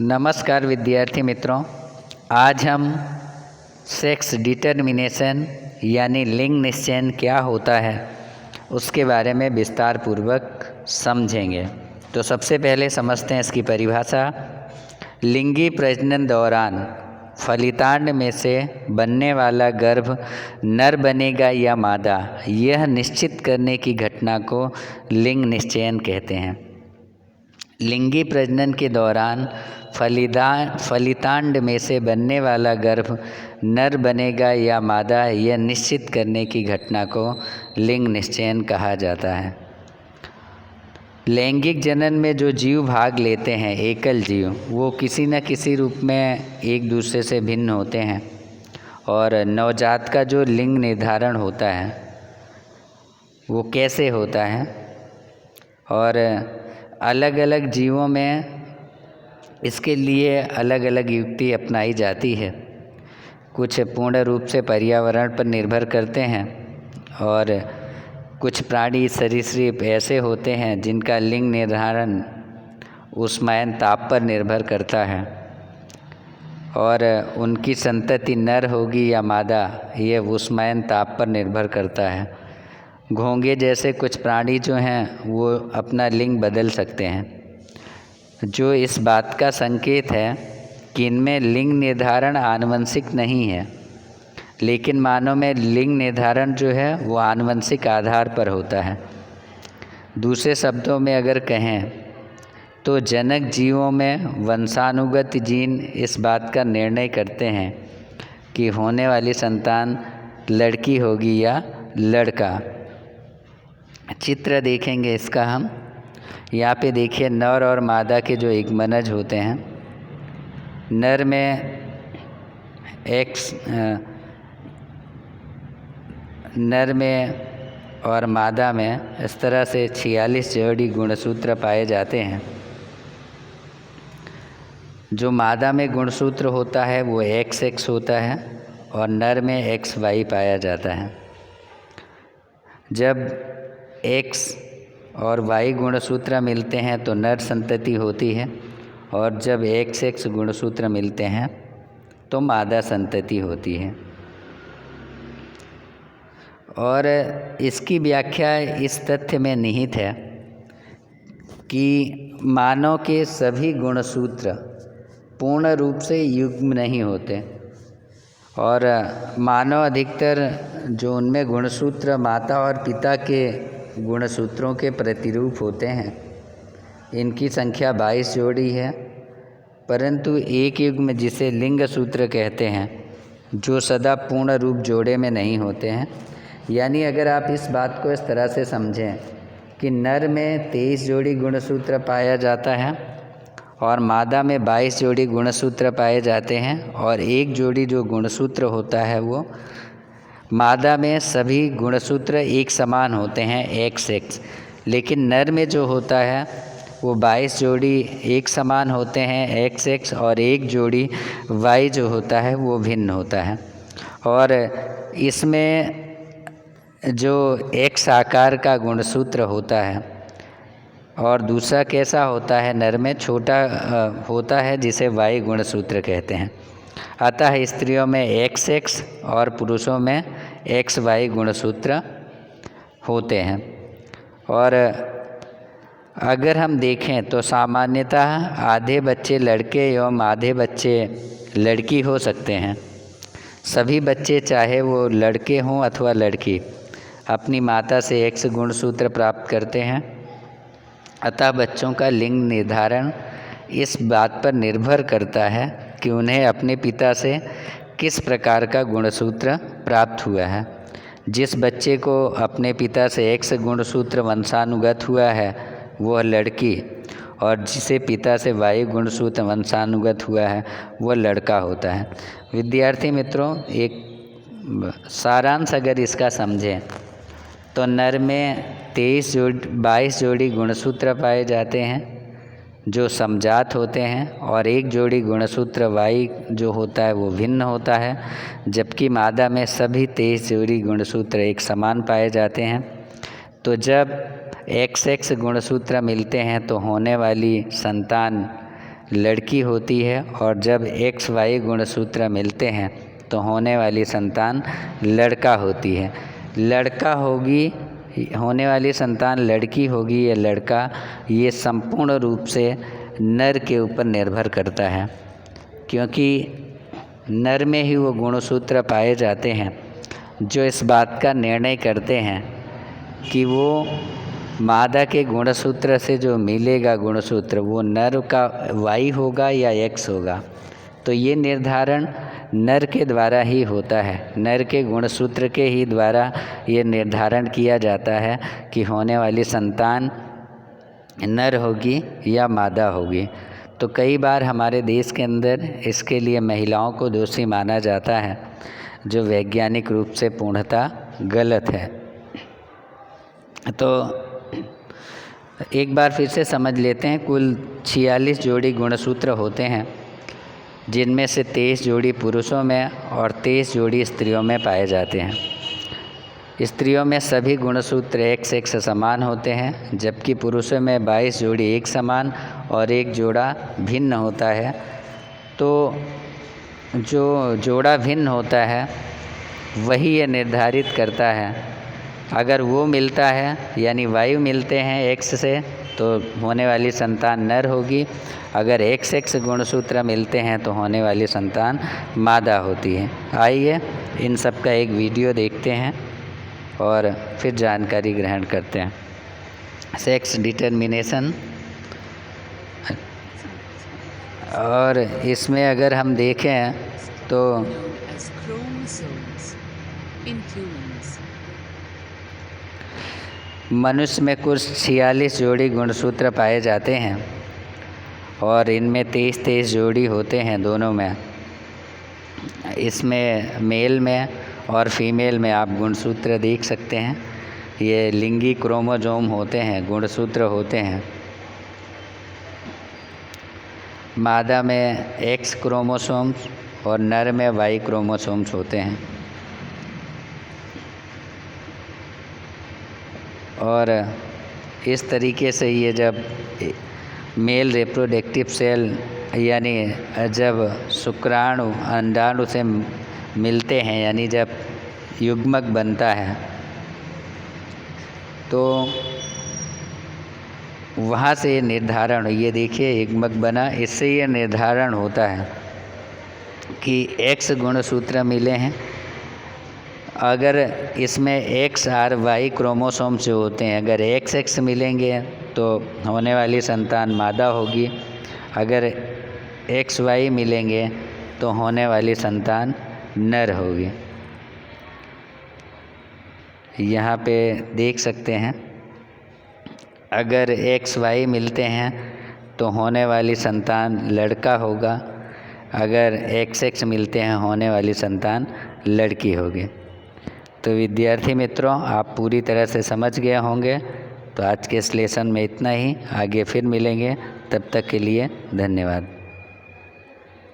नमस्कार विद्यार्थी मित्रों, आज हम सेक्स डिटर्मिनेशन यानी लिंग निश्चयन क्या होता है उसके बारे में विस्तार पूर्वक समझेंगे। तो सबसे पहले समझते हैं इसकी परिभाषा। लिंगी प्रजनन दौरान फलितांड में से बनने वाला गर्भ नर बनेगा या मादा, यह निश्चित करने की घटना को लिंग निश्चयन कहते हैं। लिंगी प्रजनन के दौरान फलितांड में से बनने वाला गर्भ नर बनेगा या मादा, यह निश्चित करने की घटना को लिंग निश्चयन कहा जाता है। लैंगिक जनन में जो जीव भाग लेते हैं, एकल जीव, वो किसी न किसी रूप में एक दूसरे से भिन्न होते हैं और नवजात का जो लिंग निर्धारण होता है वो कैसे होता है और अलग अलग जीवों में इसके लिए अलग अलग युक्ति अपनाई जाती है। कुछ पूर्ण रूप से पर्यावरण पर निर्भर करते हैं और कुछ प्राणी सरीसृप ऐसे होते हैं जिनका लिंग निर्धारण ऊष्मायन ताप पर निर्भर करता है और उनकी संतति नर होगी या मादा, यह ऊष्मायन ताप पर निर्भर करता है। घोंघे जैसे कुछ प्राणी जो हैं वो अपना लिंग बदल सकते हैं, जो इस बात का संकेत है कि इनमें लिंग निर्धारण आनुवंशिक नहीं है, लेकिन मानव में लिंग निर्धारण जो है वो आनुवंशिक आधार पर होता है। दूसरे शब्दों में अगर कहें तो जनक जीवों में वंशानुगत जीन इस बात का निर्णय करते हैं कि होने वाली संतान लड़की होगी या लड़का। चित्र देखेंगे इसका हम। यहाँ पे देखिए नर और मादा के जो एकमनज होते हैं, नर में नर में और मादा में इस तरह से 46 जोड़ी गुणसूत्र पाए जाते हैं। जो मादा में गुणसूत्र होता है वो XX होता है और नर में XY पाया जाता है। जब X और Y गुणसूत्र मिलते हैं तो नर संतति होती है और जब XX गुणसूत्र मिलते हैं तो मादा संतति होती है। और इसकी व्याख्या इस तथ्य में निहित है कि मानव के सभी गुणसूत्र पूर्ण रूप से युग्म नहीं होते और मानव अधिकतर जो उनमें गुणसूत्र माता और पिता के गुणसूत्रों के प्रतिरूप होते हैं, इनकी संख्या 22 जोड़ी है, परंतु एक युग्म जिसे लिंग सूत्र कहते हैं जो सदा पूर्ण रूप जोड़े में नहीं होते हैं। यानी अगर आप इस बात को इस तरह से समझें कि नर में 23 जोड़ी गुणसूत्र पाया जाता है और मादा में 22 जोड़ी गुणसूत्र पाए जाते हैं और एक जोड़ी जो गुणसूत्र होता है वो मादा में सभी गुणसूत्र एक समान होते हैं XX, लेकिन नर में जो होता है वो 22 जोड़ी एक समान होते हैं XX और एक जोड़ी Y जो होता है वो भिन्न होता है। और इसमें जो X आकार का गुणसूत्र होता है और दूसरा कैसा होता है, नर में छोटा होता है जिसे Y गुणसूत्र कहते हैं। अतः स्त्रियों में XX और पुरुषों में XY गुणसूत्र होते हैं। और अगर हम देखें तो सामान्यतः आधे बच्चे लड़के एवं आधे बच्चे लड़की हो सकते हैं। सभी बच्चे चाहे वो लड़के हों अथवा लड़की अपनी माता से X गुणसूत्र प्राप्त करते हैं। अतः बच्चों का लिंग निर्धारण इस बात पर निर्भर करता है कि उन्हें अपने पिता से किस प्रकार का गुणसूत्र प्राप्त हुआ है। जिस बच्चे को अपने पिता से X गुणसूत्र वंशानुगत हुआ है वह लड़की और जिसे पिता से Y गुणसूत्र वंशानुगत हुआ है वह लड़का होता है। विद्यार्थी मित्रों, एक सारांश अगर इसका समझें तो नर में 22 जोड़ी गुणसूत्र पाए जाते हैं जो समजात होते हैं और एक जोड़ी गुणसूत्र Y जो होता है वो भिन्न होता है, जबकि मादा में सभी 23 जोड़ी गुणसूत्र एक समान पाए जाते हैं। तो जब XX गुणसूत्र मिलते हैं तो होने वाली संतान लड़की होती है, और जब XY गुणसूत्र मिलते हैं तो होने वाली संतान लड़का होती है। होने वाली संतान लड़की होगी या लड़का, ये संपूर्ण रूप से नर के ऊपर निर्भर करता है, क्योंकि नर में ही वो गुणसूत्र पाए जाते हैं जो इस बात का निर्णय करते हैं कि वो मादा के गुणसूत्र से जो मिलेगा गुणसूत्र, वो नर का Y होगा या X होगा। तो ये निर्धारण नर के द्वारा ही होता है, नर के गुणसूत्र के ही द्वारा ये निर्धारण किया जाता है कि होने वाली संतान नर होगी या मादा होगी। तो कई बार हमारे देश के अंदर इसके लिए महिलाओं को दोषी माना जाता है, जो वैज्ञानिक रूप से पूर्णतः गलत है। तो एक बार फिर से समझ लेते हैं। कुल 46 जोड़ी गुणसूत्र होते हैं, जिनमें से 23 जोड़ी पुरुषों में और 23 जोड़ी स्त्रियों में पाए जाते हैं। स्त्रियों में सभी गुणसूत्र XX समान होते हैं, जबकि पुरुषों में 22 जोड़ी एक समान और एक जोड़ा भिन्न होता है। तो जो जोड़ा भिन्न होता है वही ये निर्धारित करता है, अगर वो मिलता है यानी वायु मिलते हैं X से तो होने वाली संतान नर होगी, अगर XX गुणसूत्र मिलते हैं तो होने वाली संतान मादा होती है। आइए इन सब का एक वीडियो देखते हैं और फिर जानकारी ग्रहण करते हैं। सेक्स डिटर्मिनेशन, और इसमें अगर हम देखें तो मनुष्य में कुल 46 जोड़ी गुणसूत्र पाए जाते हैं और इनमें 23 जोड़ी होते हैं दोनों में। इसमें मेल में और फीमेल में आप गुणसूत्र देख सकते हैं, ये लिंगी क्रोमोसोम होते हैं, गुणसूत्र होते हैं। मादा में X क्रोमोसोम्स और नर में Y क्रोमोसोम्स होते हैं। और इस तरीके से ये जब मेल रिप्रोडक्टिव सेल यानी जब शुक्राणु अंडाणु से मिलते हैं, यानी जब युग्मक बनता है, तो वहाँ से निर्धारण, ये देखिए युग्मक बना, इससे ये निर्धारण होता है कि X गुणसूत्र मिले हैं। अगर इसमें X और Y क्रोमोसोम जो होते हैं, अगर XX मिलेंगे तो होने वाली संतान मादा होगी, अगर XY मिलेंगे तो होने वाली संतान नर होगी। यहाँ पे देख सकते हैं, अगर XY मिलते हैं तो होने वाली संतान लड़का होगा, अगर XX मिलते हैं होने वाली संतान लड़की होगी। तो विद्यार्थी मित्रों, आप पूरी तरह से समझ गए होंगे। तो आज के इस लेसन में इतना ही, आगे फिर मिलेंगे, तब तक के लिए धन्यवाद।